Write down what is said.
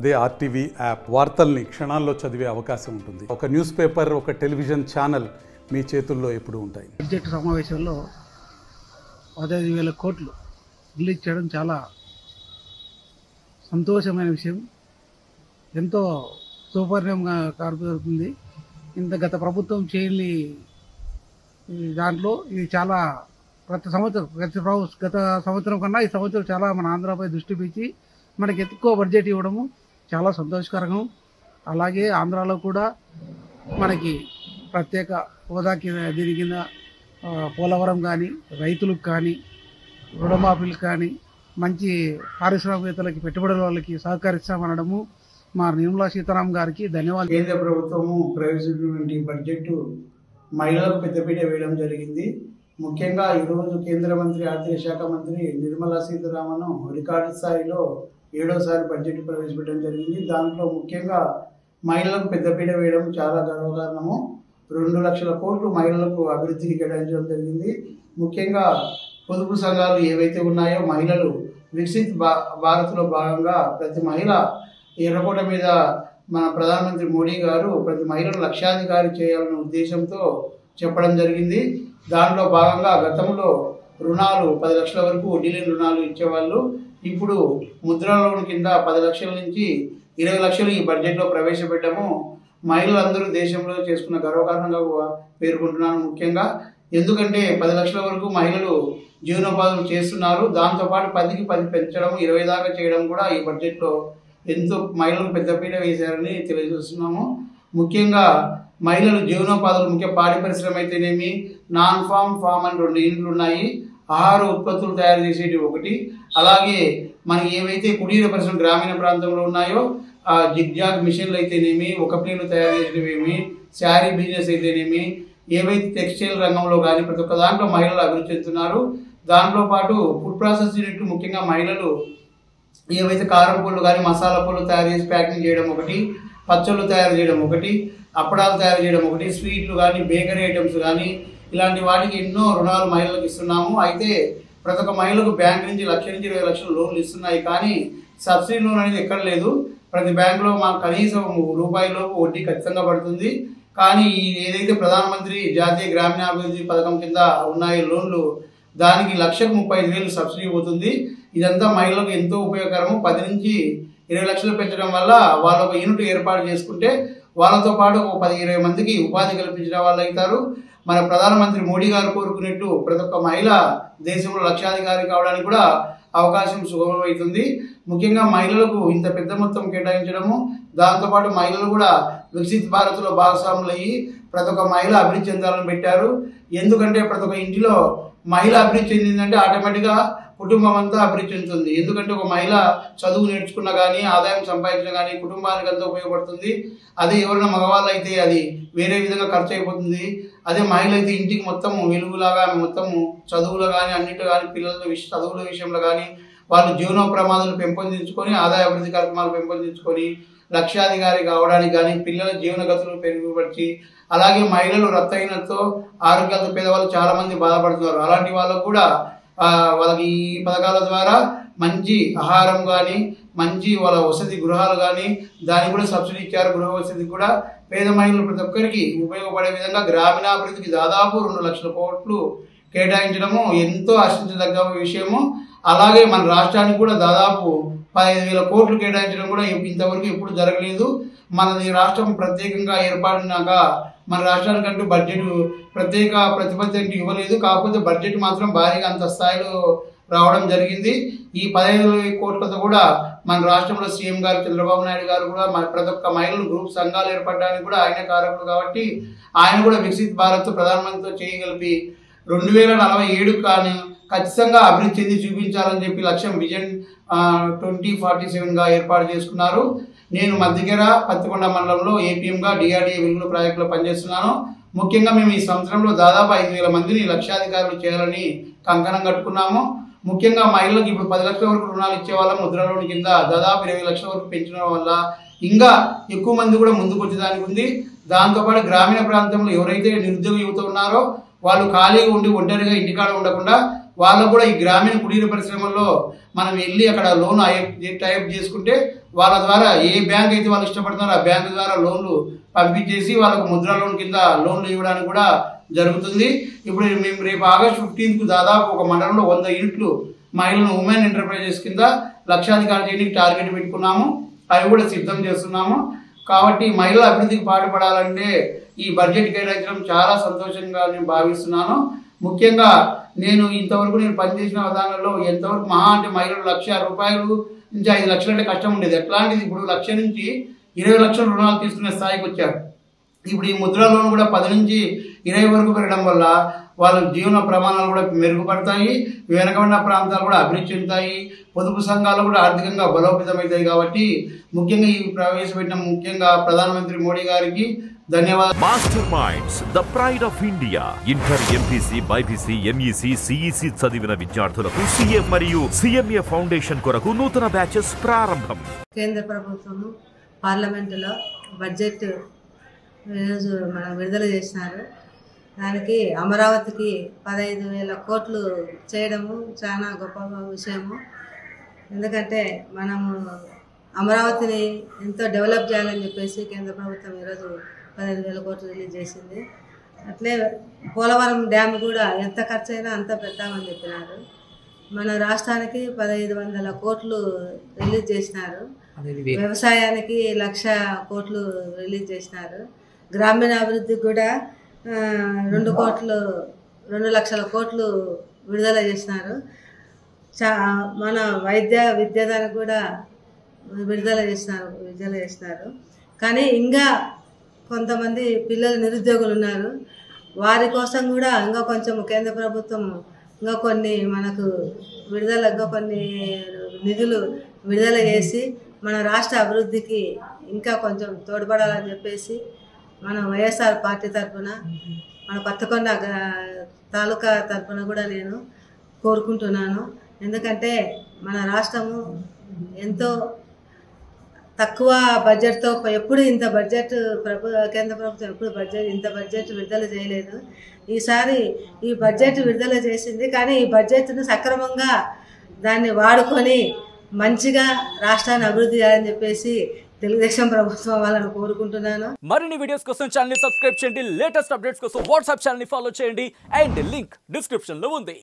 అదే RTV app వార్తల్ని క్షణాల్లో చదివే అవకాశం ఉంటుంది. ఒక న్యూస్ పేపర్, ఒక టెలివిజన్ ఛానల్ మీ చేతుల్లో ఎప్పుడూ ఉంటాయి. బడ్జెట్ సమావేశంలో 15,000 కోట్లు రిలీజ్ చేయడం చాలా సంతోషమైన విషయం. ఎంతో సౌపర్యంగా కనబడుతుంది. ఇంత గత ప్రభుత్వం చేయని దాంట్లో ఇది చాలా గత సంవత్సరం కన్నా ఈ సంవత్సరం చాలా మన ఆంధ్రపై దృష్టి పెంచి మనకి ఎక్కువ బడ్జెట్ ఇవ్వడము చాలా సంతోషకరం. అలాగే ఆంధ్రాలో కూడా మనకి ప్రత్యేక హోదా దీని కింద పోలవరం కానీ, రైతులకు కానీ, రుణమాఫీలకు కానీ, మంచి పారిశ్రామికవేత్తలకి, పెట్టుబడుల వాళ్ళకి సహకరిస్తామనడము మా నిర్మలా సీతారామన్ గారికి ధన్యవాదాలు. కేంద్ర ప్రభుత్వము ప్రవేశించినటువంటి బడ్జెట్ మహిళలకు పెద్దపీట వేయడం జరిగింది. ముఖ్యంగా ఈరోజు కేంద్ర మంత్రి, ఆర్థిక శాఖ మంత్రి నిర్మలా సీతారామన్ రికార్డు స్థాయిలో 7వసారి బడ్జెట్ ప్రవేశపెట్టడం జరిగింది. దాంట్లో ముఖ్యంగా మహిళలకు పెద్దపీట వేయడం చాలా గర్వకారణము. 2 లక్షల కోట్లు మహిళలకు అభివృద్ధికి కేటాయించడం జరిగింది. ముఖ్యంగా పొదుపు సంఘాలు ఏవైతే ఉన్నాయో మహిళలు వికసిత్ భారత్లో భాగంగా ప్రతి మహిళ ఎర్రకోట మీద మన ప్రధానమంత్రి మోడీ గారు ప్రతి మహిళను లక్షాధికారి చేయాలనే ఉద్దేశంతో చెప్పడం జరిగింది. దాంట్లో భాగంగా గతంలో రుణాలు 10 లక్షల వరకు వడ్డీ లేని రుణాలు ఇచ్చేవాళ్ళు. ఇప్పుడు ముద్రా లోన్ కింద 10 లక్షల నుంచి 20 లక్షలు ఈ బడ్జెట్లో ప్రవేశపెట్టము మహిళలందరూ దేశంలో చేసుకున్న గర్వకారణంగా పేర్కొంటున్నాను. ముఖ్యంగా ఎందుకంటే 10 లక్షల వరకు మహిళలు జీవనోపాధులు చేస్తున్నారు. దాంతోపాటు 10కి 10 పెంచడం, 20 దాకా చేయడం కూడా ఈ బడ్జెట్లో ఎంతో మహిళలకు పెద్దపీట వేశారని తెలియజేస్తున్నాము. ముఖ్యంగా మహిళలు జీవనోపాధులు ముఖ్య పాడి పరిశ్రమ అయితేనేమి, నాన్ ఫామ్, ఫామ్ అని 2 యూనిట్లు ఉన్నాయి. ఆహార ఉత్పత్తులు తయారు చేసేటివి ఒకటి. అలాగే మనకి ఏవైతే కుటీర పరిశ్రమ గ్రామీణ ప్రాంతంలో ఉన్నాయో ఆ జిగ్జాగ్ మిషన్లు అయితేనేమి, ఒక ప్లేన్లు తయారు చేసేటివేమి, శారీ బిజినెస్ అయితేనేమి, ఏవైతే టెక్స్టైల్ రంగంలో కానీ ప్రతి ఒక్క దాంట్లో మహిళలు అభివృద్ధి చెందుతున్నారు. దాంట్లో పాటు ఫుడ్ ప్రాసెస్ యూనిట్లు ముఖ్యంగా మహిళలు ఏవైతే కారం పళ్ళు కానీ, మసాలా పళ్ళు తయారు చేసి ప్యాకింగ్ చేయడం ఒకటి, పచ్చళ్ళు తయారు చేయడం ఒకటి, అప్పడాలు తయారు చేయడం ఒకటి, స్వీట్లు కానీ, బేకరీ ఐటమ్స్ కానీ ఇలాంటి వాటికి ఎన్నో రుణాలు మహిళలకు ఇస్తున్నాము. అయితే ప్రతి ఒక్క మహిళకు బ్యాంక్ నుంచి 1 లక్ష నుంచి 20 లక్షల లోన్లు ఇస్తున్నాయి. కానీ సబ్సిడీ లోన్ అనేది ఎక్కడ లేదు. ప్రతి బ్యాంకులో మాకు కనీసం రూపాయలలోపు వడ్డీ ఖచ్చితంగా పడుతుంది. కానీ ఏదైతే ప్రధానమంత్రి జాతీయ గ్రామీణాభివృద్ధి పథకం కింద ఉన్నాయి లోన్లు, దానికి 1,35,000 సబ్సిడీ పోతుంది. ఇదంతా మహిళలకు ఎంతో ఉపయోగకరము. 10 నుంచి 20 లక్షలు పెంచడం వల్ల వాళ్ళు ఒక యూనిట్ ఏర్పాటు చేసుకుంటే వాళ్ళతో పాటు ఒక 10-20 మందికి ఉపాధి కల్పించిన వాళ్ళు అవుతారు. మన ప్రధానమంత్రి మోడీ గారు కోరుకున్నట్టు ప్రతి ఒక్క మహిళ దేశంలో లక్షాధికారి కావడానికి కూడా అవకాశం సుగమమవుతుంది. ముఖ్యంగా మహిళలకు ఇంత పెద్ద మొత్తం కేటాయించడము, దాంతోపాటు మహిళలు కూడా వికసిత్ భారత్లో భాగస్వాములు అయ్యి ప్రతి ఒక్క మహిళ అభివృద్ధి చెందాలని పెట్టారు. ఎందుకంటే ప్రతి ఒక్క ఇంటిలో మహిళ అభివృద్ధి చెందిందంటే ఆటోమేటిక్గా కుటుంబం అంతా అభివృద్ధి చెందుతుంది. ఎందుకంటే ఒక మహిళ చదువు నేర్చుకున్నా కానీ, ఆదాయం సంపాదించినా కానీ కుటుంబానికి అంతా ఉపయోగపడుతుంది. అదే ఎవరైనా మగవాళ్ళు అయితే అది వేరే విధంగా ఖర్చు అయిపోతుంది. అదే మహిళ అయితే ఇంటికి మొత్తం వెలుగులాగా మొత్తము చదువులో కానీ, అన్నింటిలో కానీ, పిల్లల చదువుల విషయంలో కానీ వాళ్ళు జీవన ప్రమాదాలు పెంపొందించుకొని, ఆదాయ అభివృద్ధి కార్యక్రమాలు పెంపొందించుకొని లక్షాధికారి కావడానికి కానీ, పిల్లల జీవన గతులు పెరుగుపరిచి, అలాగే మహిళలు రక్తహీనతతో ఆరోగ్యాలతో పేదవాళ్ళు చాలా మంది బాధపడుతున్నారు. అలాంటి వాళ్ళకు కూడా వాళ్ళకి ఈ పథకాల ద్వారా మంచి ఆహారం కానీ, మంచి వాళ్ళ వసతి గృహాలు కానీ దానికి కూడా సబ్సిడీ ఇచ్చారు. గృహ వసతి కూడా పేద మహిళలు ప్రతి ఒక్కరికి ఉపయోగపడే విధంగా గ్రామీణాభివృద్ధికి దాదాపు 2 లక్షల కోట్లు కేటాయించడము ఎంతో హర్షించదగ్గ విషయము. అలాగే మన రాష్ట్రానికి కూడా దాదాపు 15,000 కోట్లు కేటాయించడం కూడా ఇంతవరకు ఎప్పుడు జరగలేదు. మనది రాష్ట్రం ప్రత్యేకంగా ఏర్పడినాక మన రాష్ట్రానికంటూ బడ్జెట్ ప్రత్యేక ప్రతిపత్తి అంటూ ఇవ్వలేదు. కాకపోతే బడ్జెట్ మాత్రం భారీగా అంత స్థాయిలో రావడం జరిగింది. ఈ 15,000 కోట్లతో కూడా మన రాష్ట్రంలో సీఎం గారు చంద్రబాబు నాయుడు గారు కూడా ప్రతి ఒక్క మహిళలు గ్రూప్ సంఘాలు ఏర్పడడానికి కూడా ఆయన కారకులు కాబట్టి ఆయన కూడా వికసిత్ భారత్ ప్రధానమంత్రితో చేయగలిపి 2047 కానీ ఖచ్చితంగా అభివృద్ధి చెంది చూపించాలని చెప్పి లక్ష్యం విజన్ 2047గా ఏర్పాటు చేసుకున్నారు. నేను మధ్యగర పత్తికొండ మండలంలో ఏపీఎంగా డిఆర్డీఏ వెలుగుల ప్రాజెక్టులో పనిచేస్తున్నాను. ముఖ్యంగా మేము ఈ సంవత్సరంలో దాదాపు 5,000 మందిని లక్షాధికారులు చేయాలని కంకణం కట్టుకున్నాము. ముఖ్యంగా మహిళలకు ఇప్పుడు 10 లక్షల వరకు రుణాలు ఇచ్చే వాళ్ళ ముద్ర లోన్ కింద దాదాపు 20 లక్షల వరకు పెంచడం వల్ల ఇంకా ఎక్కువ మంది కూడా ముందుకు వచ్చేదానికి ఉంది. దాంతోపాటు గ్రామీణ ప్రాంతంలో ఎవరైతే నిరుద్యోగ యువత ఉన్నారో వాళ్ళు ఖాళీగా ఉండి ఒంటరిగా ఇంటికాడ ఉండకుండా వాళ్ళకు కూడా ఈ గ్రామీణ కుటీర పరిశ్రమల్లో మనం వెళ్ళి అక్కడ లోన్ టైప్ చేసుకుంటే వాళ్ళ ద్వారా ఏ బ్యాంక్ అయితే వాళ్ళు ఇష్టపడుతున్నారో ఆ బ్యాంకు ద్వారా లోన్లు పంపించేసి వాళ్ళకు ముద్రా లోన్ కింద లోన్లు ఇవ్వడానికి కూడా జరుగుతుంది. ఇప్పుడు మేము రేపు ఆగస్టు 15కు దాదాపు ఒక మండలంలో 100 యూనిట్లు మహిళలను ఉమెన్ ఎంటర్ప్రైజెస్ కింద లక్షాధికారి చేయడానికి టార్గెట్ పెట్టుకున్నాము. అవి కూడా సిద్ధం చేస్తున్నాము. కాబట్టి మహిళల అభివృద్ధికి పాటుపడాలంటే ఈ బడ్జెట్ కేటాయించడం చాలా సంతోషంగా నేను భావిస్తున్నాను. ముఖ్యంగా నేను ఇంతవరకు పనిచేసిన విధానంలో ఎంతవరకు మహా అంటే మహిళలు ₹1,00,000 నుంచి 5 లక్షలు అంటే కష్టం ఉండేది. ఎట్లాంటిది ఇప్పుడు 1,00,000 నుంచి 20 లక్షల రుణాలు తీసుకునే స్థాయికి వచ్చారు. ఇప్పుడు ఈ ముద్రా లోన్ కూడా 10 నుంచి 20 వరకు పెరగడం వల్ల వాళ్ళ జీవన ప్రమాణాలు కూడా మెరుగుపడతాయి, వెనకబడిన ప్రాంతాలు కూడా అభివృద్ధి చెందుతాయి, పొదుపు సంఘాలు కూడా ఆర్థికంగా బలోపేతమవుతాయి. కాబట్టి ముఖ్యంగా ఈ ప్రవేశపెట్టిన ముఖ్యంగా ప్రధానమంత్రి మోడీ గారికి ధన్యవాదాలు. Master minds the pride of India. Inter, MPC, BiPC, MEC, CEC చదివిన విద్యార్థులకు సీఏ మరియు సిఎంఏ ఫౌండేషన్ కొరకు నూతన బ్యాచెస్ ప్రారంభం. కేంద్ర ప్రభుత్వం పార్లమెంటులో బడ్జెట్ ఈరోజు మనం విడుదల చేసినారు. దానికి అమరావతికి 15,000 కోట్లు చేయడము చాలా గొప్ప విషయము. ఎందుకంటే మనము అమరావతిని ఎంతో డెవలప్ చేయాలని చెప్పేసి కేంద్ర ప్రభుత్వం ఈరోజు 15,000 కోట్లు రిలీజ్ చేసింది. అట్లే పోలవరం డ్యామ్ కూడా ఎంత ఖర్చు అయినా అంత పెడతామని చెప్పినారు. మన రాష్ట్రానికి 1,500 కోట్లు రిలీజ్ చేసినారు. వ్యవసాయానికి 1,00,000 కోట్లు రిలీజ్ చేసినారు. గ్రామీణాభివృద్ధికి కూడా 2 లక్షల కోట్లు విడుదల చేసినారు. మన విద్యాదానికి కూడా విడుదల చేసినారు. కానీ ఇంకా కొంతమంది పిల్లలు నిరుద్యోగులు ఉన్నారు. వారి కోసం కూడా ఇంకా కొంచెం కేంద్ర ప్రభుత్వం ఇంకా కొన్ని మనకు ఇంకా కొన్ని నిధులు విడుదల చేసి మన రాష్ట్ర అభివృద్ధికి ఇంకా కొంచెం తోడ్పడాలని చెప్పేసి మన వైఎస్ఆర్ పార్టీ తరఫున మన కొత్తకొండ తాలూకా తరఫున కూడా నేను కోరుకుంటున్నాను. ఎందుకంటే మన రాష్ట్రము ఎంతో తక్కువ బడ్జెట్తో ఎప్పుడు ఇంత బడ్జెట్ కేంద్ర ప్రభుత్వం ఎప్పుడు ఇంత బడ్జెట్ విడుదల చేయలేదు. ఈసారి ఈ బడ్జెట్ విడుదల చేసింది. కానీ ఈ బడ్జెట్ను సక్రమంగా దాన్ని వాడుకొని మంచిగా రాష్ట్రాన్ని అభివృద్ధి చేయాలని చెప్పేసి తెలుగుదేశం ప్రభుత్వం వాళ్ళని కోరుకుంటున్నాను. మరిన్ని వీడియోస్ కోసం ఛానల్ ని సబ్స్క్రైబ్ చేయండి. లేటెస్ట్ అప్డేట్స్ కోసం వాట్సాప్ ఛానల్ ని ఫాలో చేయండి. అండ్ లింక్ డిస్క్రిప్షన్ లో ఉంది.